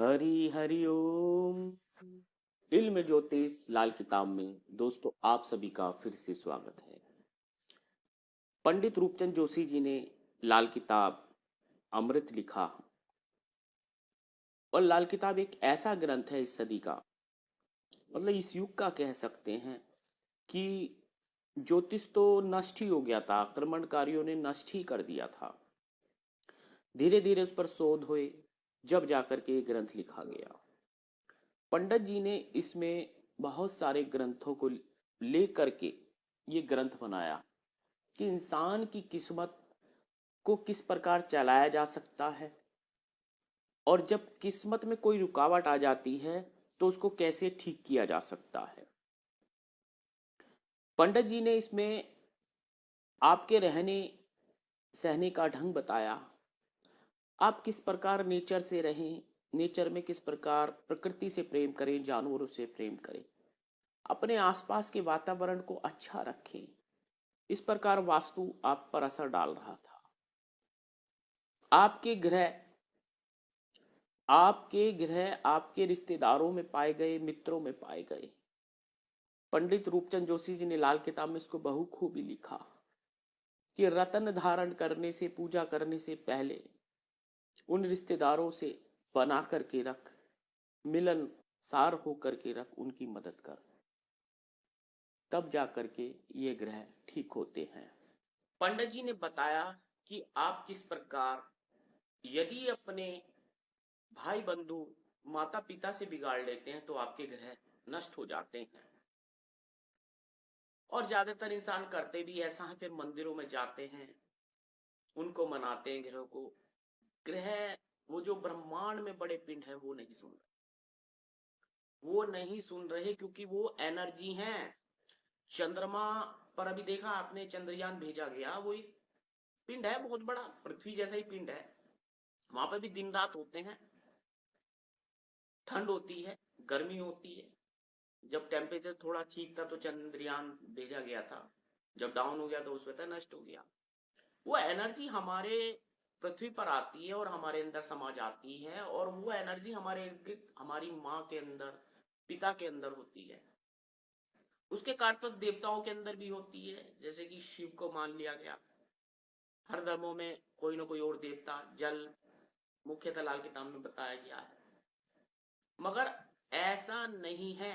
हरि हरि ओम। इल्म ज्योतिष लाल किताब में दोस्तों आप सभी का फिर से स्वागत है। पंडित रूपचंद जोशी जी ने लाल किताब अमृत लिखा और लाल किताब एक ऐसा ग्रंथ है इस सदी का, मतलब इस युग का कह सकते हैं कि ज्योतिष तो नष्ट ही हो गया था, आक्रमणकारियों ने नष्ट ही कर दिया था। धीरे धीरे उस पर शोध हुए, जब जाकर के ये ग्रंथ लिखा गया। पंडित जी ने इसमें बहुत सारे ग्रंथों को ले करके ये ग्रंथ बनाया कि इंसान की किस्मत को किस प्रकार चलाया जा सकता है और जब किस्मत में कोई रुकावट आ जाती है तो उसको कैसे ठीक किया जा सकता है। पंडित जी ने इसमें आपके रहने सहने का ढंग बताया, आप किस प्रकार नेचर से रहें, नेचर में किस प्रकार प्रकृति से प्रेम करें, जानवरों से प्रेम करें, अपने आसपास के वातावरण को अच्छा रखें। इस प्रकार वास्तु आप पर असर डाल रहा था। आपके ग्रह आपके रिश्तेदारों में पाए गए, मित्रों में पाए गए। पंडित रूपचंद जोशी जी ने लाल किताब में इसको बहुखूबी लिखा कि रत्न धारण करने से, पूजा करने से पहले उन रिश्तेदारों से बना करके रख, मिलन सार होकर के रख, उनकी मदद कर, तब जा करके ये ग्रह ठीक होते हैं। पंडित जी ने बताया कि आप किस प्रकार यदि अपने भाई बंधु माता पिता से बिगाड़ लेते हैं तो आपके ग्रह नष्ट हो जाते हैं। और ज्यादातर इंसान करते भी ऐसा है, फिर मंदिरों में जाते हैं, उनको मनाते हैं ग्रह को। ग्रह, वो जो ब्रह्मांड में बड़े पिंड है, वो नहीं सुन रहे, वो नहीं सुन रहे क्योंकि वो एनर्जी है। चंद्रमा पर अभी देखा आपने, चंद्रयान भेजा गया, वो एक पिंड है, बहुत बड़ा, पृथ्वी जैसा ही पिंड है। वहां पर भी दिन रात होते हैं, ठंड होती है, गर्मी होती है। जब टेम्परेचर थोड़ा ठीक था तो चंद्रयान भेजा गया था, जब डाउन हो गया तो उस वक्त नष्ट हो गया। वो एनर्जी हमारे पृथ्वी पर आती है और हमारे अंदर समा जाती है, और वो एनर्जी हमारे हमारी माँ के अंदर, पिता के अंदर होती है। उसके कारतक देवताओं के अंदर भी होती है, जैसे कि शिव को मान लिया गया। हर धर्मों में कोई ना कोई और देवता, जल मुख्यतः लाल किताब में बताया गया है। मगर ऐसा नहीं है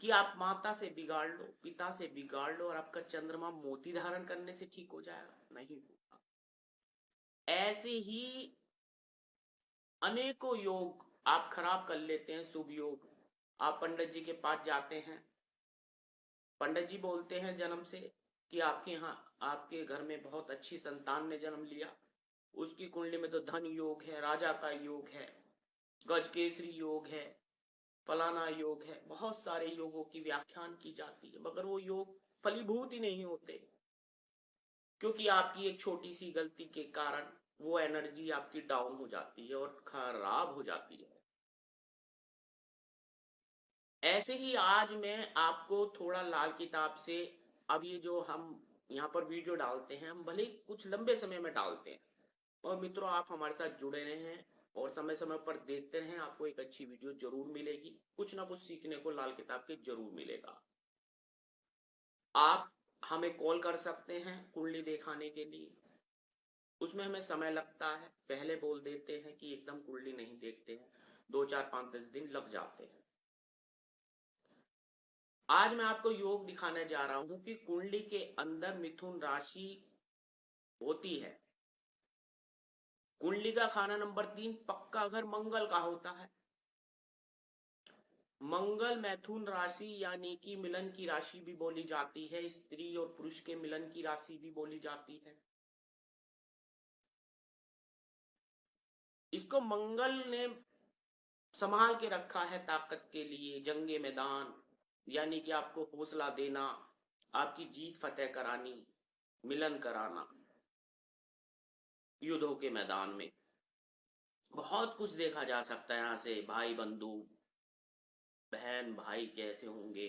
कि आप माता से बिगाड़ लो, पिता से बिगाड़ लो और आपका चंद्रमा मोती धारण करने से ठीक हो जाएगा, नहीं होगा। ऐसे ही अनेकों योग आप खराब कर लेते हैं, शुभ योग। आप पंडित जी के पास जाते हैं, पंडित जी बोलते हैं जन्म से कि आपके यहाँ, आपके घर में बहुत अच्छी संतान ने जन्म लिया, उसकी कुंडली में तो धन योग है, राजा का योग है, गजकेसरी योग है, फलाना योग है, बहुत सारे योगों की व्याख्यान की जाती है, मगर वो योग फलीभूत ही नहीं होते, क्योंकि आपकी एक छोटी सी गलती के कारण वो एनर्जी आपकी डाउन हो जाती है और खराब हो जाती है। ऐसे ही आज मैं आपको थोड़ा लाल किताब से, अब ये जो हम यहाँ पर वीडियो डालते हैं, हम भले ही कुछ लंबे समय में डालते हैं, और मित्रों आप हमारे साथ जुड़े रहे हैं और समय समय पर देखते रहें, आपको एक अच्छी वीडियो जरूर मिलेगी, कुछ ना कुछ सीखने को लाल किताब के जरूर मिलेगा। आप हमें कॉल कर सकते हैं कुंडली दिखाने के लिए, उसमें हमें समय लगता है, पहले बोल देते हैं कि एकदम कुंडली नहीं देखते हैं, 2 4 5 10 दिन लग जाते हैं। आज मैं आपको योग दिखाने जा रहा हूं कि कुंडली के अंदर मिथुन राशि होती है। कुंडली का खाना नंबर 3 पक्का घर मंगल का होता है। मंगल मैथुन राशि यानी कि मिलन की राशि भी बोली जाती है, स्त्री और पुरुष के मिलन की राशि भी बोली जाती है। इसको मंगल ने संभाल के रखा है ताकत के लिए, जंगे मैदान, यानी कि आपको हौसला देना, आपकी जीत फतेह करानी, मिलन कराना युद्धों के मैदान में। बहुत कुछ देखा जा सकता है यहाँ से, भाई बंधु, बहन भाई कैसे होंगे,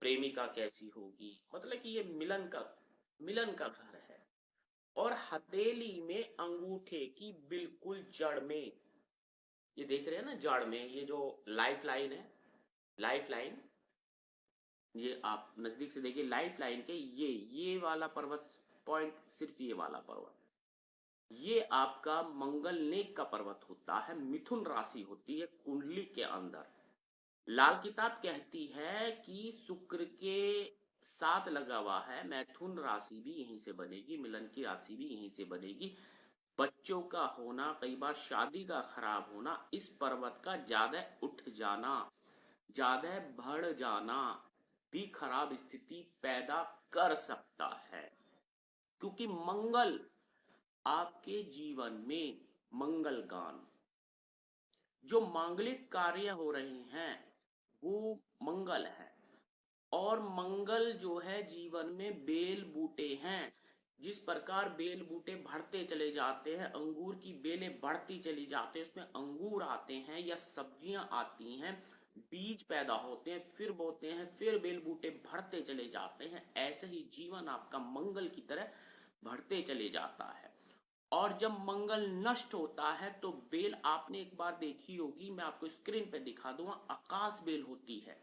प्रेमिका कैसी होगी, मतलब कि ये मिलन का घर है। और हथेली में अंगूठे की बिल्कुल जड़ में ये देख रहे हैं ना जड़ में ये जो लाइफ लाइन है, लाइफ लाइन, ये आप नजदीक से देखिए लाइफ लाइन के ये वाला पर्वत पॉइंट, सिर्फ ये वाला पर्वत, ये आपका मंगल नेक का पर्वत होता है, मिथुन राशि होती है कुंडली के अंदर। लाल किताब कहती है कि शुक्र के साथ लगा हुआ है, मैथुन राशि भी यहीं से बनेगी, मिलन की राशि भी यहीं से बनेगी। बच्चों का होना, कई बार शादी का खराब होना, इस पर्वत का ज्यादा उठ जाना, ज्यादा बढ़ जाना भी खराब स्थिति पैदा कर सकता है। क्योंकि मंगल आपके जीवन में, मंगल गान, जो मांगलिक कार्य हो रहे हैं वो मंगल है। और मंगल जो है जीवन में बेल बूटे हैं, जिस प्रकार बेल बूटे बढ़ते चले जाते हैं, अंगूर की बेलें बढ़ती चली जाती हैं, उसमें अंगूर आते हैं या सब्जियां आती हैं, बीज पैदा होते हैं, फिर बोते हैं, फिर बेल बूटे बढ़ते चले जाते हैं, ऐसे ही जीवन आपका मंगल की तरह बढ़ते चले जाता है। और जब मंगल नष्ट होता है तो बेल आपने एक बार देखी होगी, मैं आपको स्क्रीन पे दिखा दूंगा, आकाश बेल होती है।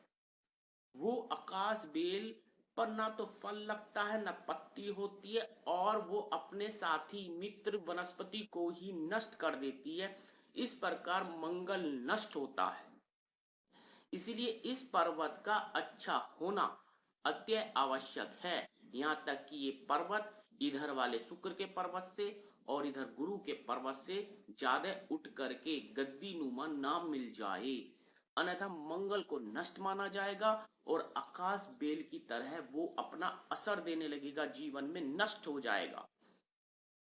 वो आकाश बेल पर ना तो फल लगता है ना पत्ती होती है, और वो अपने साथी मित्र वनस्पति को ही नष्ट कर देती है। इस प्रकार मंगल नष्ट होता है। इसीलिए इस पर्वत का अच्छा होना अति आवश्यक है। यहाँ तक कि ये पर्वत इधर वाले शुक्र के पर्वत से और इधर गुरु के पर्वत से ज्यादा उठ करके गद्दी नुमा ना मिल जाए, अन्यथा मंगल को नष्ट माना जाएगा और आकाश बेल की तरह वो अपना असर देने लगेगा, जीवन में नष्ट हो जाएगा।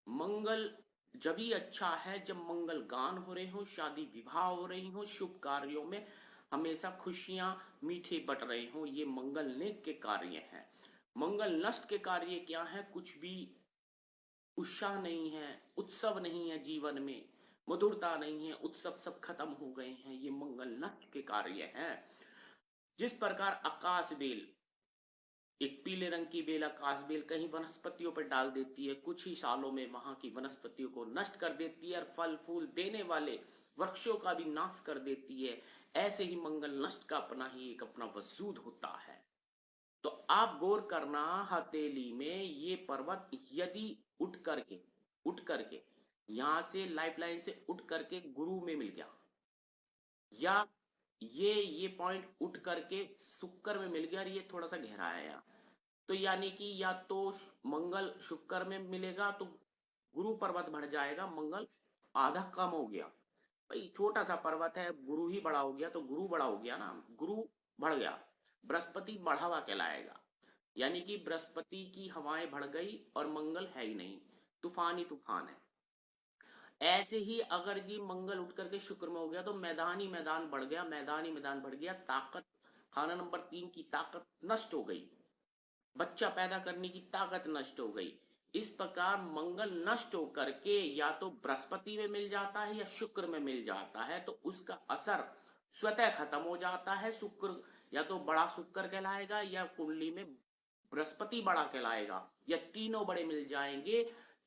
मंगल जब ही अच्छा है जब मंगल गान हो रहे हो, शादी विवाह हो रही हो, शुभ कार्यों में हमेशा खुशियां मीठे बट रहे हो, ये मंगल नेक के कार्य हैं। मंगल नष्ट के कार्य क्या है? कुछ भी उत्साह नहीं है, उत्सव नहीं है, जीवन में मधुरता नहीं है, उत्सव सब खत्म हो गए हैं, ये मंगल नष्ट के कार्य हैं। जिस प्रकार आकाश बेल, एक पीले रंग की बेल आकाश बेल कहीं वनस्पतियों पर डाल देती है, कुछ ही सालों में वहां की वनस्पतियों को नष्ट कर देती है और फल फूल देने वाले वृक्षों का भी नाश कर देती है। ऐसे ही मंगल नष्ट का अपना ही एक अपना वजूद होता है। तो आप गौर करना, हथेली में ये पर्वत यदि उठ करके यहां से लाइफ लाइन से उठ करके गुरु में मिल गया, या ये पॉइंट उठ करके शुक्र में मिल गया और ये थोड़ा सा गहरा है यहाँ, तो यानी कि या तो मंगल शुक्र में मिलेगा तो गुरु पर्वत बढ़ जाएगा, मंगल आधा कम हो गया। भाई छोटा सा पर्वत है, गुरु ही बड़ा हो गया तो गुरु बड़ा हो गया ना, गुरु बढ़ गया, बृहस्पति बढ़ा हुआ कहलाएगा। यानी कि बृहस्पति की हवाएं बढ़ गई और मंगल है ही नहीं, तूफान ही तूफान है। ऐसे ही अगर जी मंगल उठ करके शुक्र में हो गया तो मैदान ही मैदान बढ़ गया, मैदान ही मैदान बढ़ गया, ताकत, खाना नंबर 3 की ताकत नष्ट हो गई, बच्चा पैदा करने की ताकत नष्ट हो गई। इस प्रकार मंगल नष्ट होकर के या तो बृहस्पति में मिल जाता है या शुक्र में मिल जाता है, तो उसका असर स्वतः खत्म हो जाता है। शुक्र या तो बड़ा शुक्र कहलाएगा या कुंडली में बृहस्पति बड़ा कहलाएगा, या तीनों बड़े मिल जाएंगे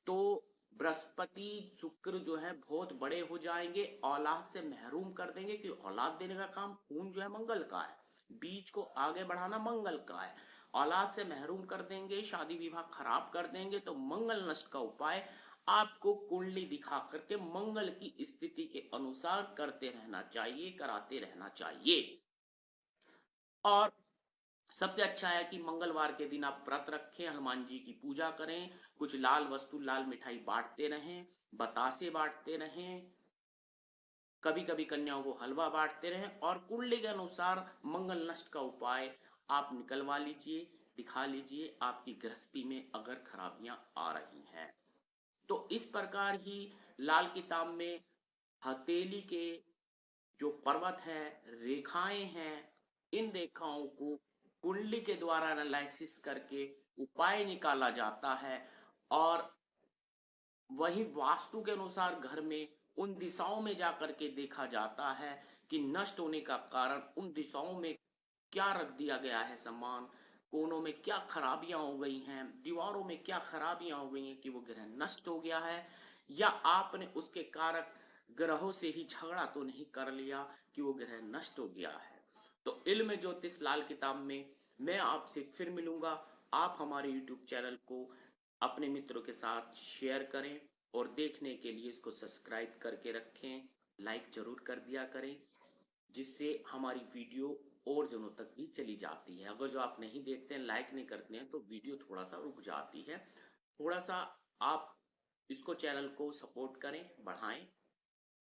तो बृहस्पति शुक्र जो है बहुत बड़े हो जाएंगे, औलाद से महरूम कर देंगे, क्योंकि औलाद देने का काम खून जो है मंगल का है, बीज को आगे बढ़ाना मंगल का है। औलाद से महरूम कर देंगे, शादी विवाह खराब कर देंगे, तो मंगल नष्ट का उपाय आपको कुंडली दिखा करके मंगल की स्थिति के अनुसार करते रहना चाहिए, कराते रहना चाहिए। और सबसे अच्छा है कि मंगलवार के दिन आप व्रत रखें, हनुमान जी की पूजा करें, कुछ लाल वस्तु, लाल मिठाई बांटते रहें, बतासे बांटते रहें, कभी कभी कन्याओं को हलवा बांटते रहें, और कुंडली के अनुसार मंगल नष्ट का उपाय आप निकलवा लीजिए, दिखा लीजिए, आपकी गृहस्थी में अगर खराबियां आ रही हैं तो। इस प्रकार ही लाल किताब में हथेली के जो पर्वत है, रेखाएं हैं, इन रेखाओं को कुंडली के द्वारा एनालिसिस करके उपाय निकाला जाता है, और वही वास्तु के अनुसार घर में उन दिशाओं में जाकर के देखा जाता है कि नष्ट होने का कारण उन दिशाओं में क्या रख दिया गया है सामान, कोनों में क्या खराबियां हो गई हैं, दीवारों में क्या खराबियां हो गई हैं कि वो ग्रह नष्ट हो गया है, या आपने उसके कारक ग्रहों से ही झगड़ा तो नहीं कर लिया कि वो ग्रह नष्ट हो गया है। तो इल्म ज्योतिष लाल किताब में मैं आपसे फिर मिलूंगा। आप हमारे यूट्यूब चैनल को अपने मित्रों के साथ शेयर करें और देखने के लिए इसको सब्सक्राइब करके रखें, लाइक जरूर कर दिया करें, जिससे हमारी वीडियो और जनों तक भी चली जाती है। अगर जो आप नहीं देखते हैं, लाइक नहीं करते हैं, तो वीडियो थोड़ा सा रुक जाती है। थोड़ा सा आप इसको चैनल को सपोर्ट करें, बढ़ाएं,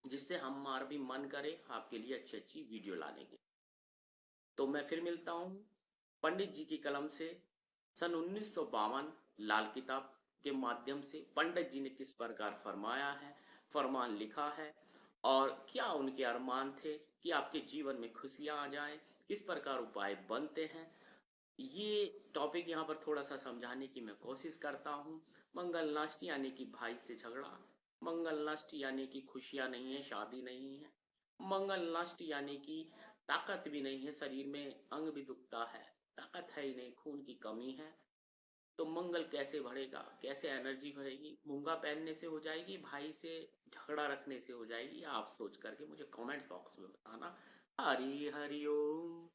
जिससे हमारा भी मन करे आपके लिए अच्छी अच्छी वीडियो लाने की। तो मैं फिर मिलता हूँ पंडित जी की कलम से सन 1952 लाल किताब के माध्यम से पंडित जी ने किस प्रकार फरमाया है, फरमान लिखा है, और क्या उनके अरमान थे कि आपके जीवन में खुशियां आ जाएं, किस प्रकार उपाय बनते हैं, ये टॉपिक यहाँ पर थोड़ा सा समझाने की मैं कोशिश करता हूँ। मंगल नष्ट यानी कि भाई से झगड़ा, मंगल नष्ट यानी कि खुशियां नहीं है, शादी नहीं है, मंगल नष्ट यानी कि ताकत भी नहीं है, शरीर में अंग भी दुखता है, ताकत है ही नहीं, खून की कमी है। तो मंगल कैसे बढ़ेगा, कैसे एनर्जी बढ़ेगी? मूंगा पहनने से हो जाएगी, भाई से झगड़ा रखने से हो जाएगी? आप सोच करके मुझे कमेंट बॉक्स में बताना। हरि हरि ओम।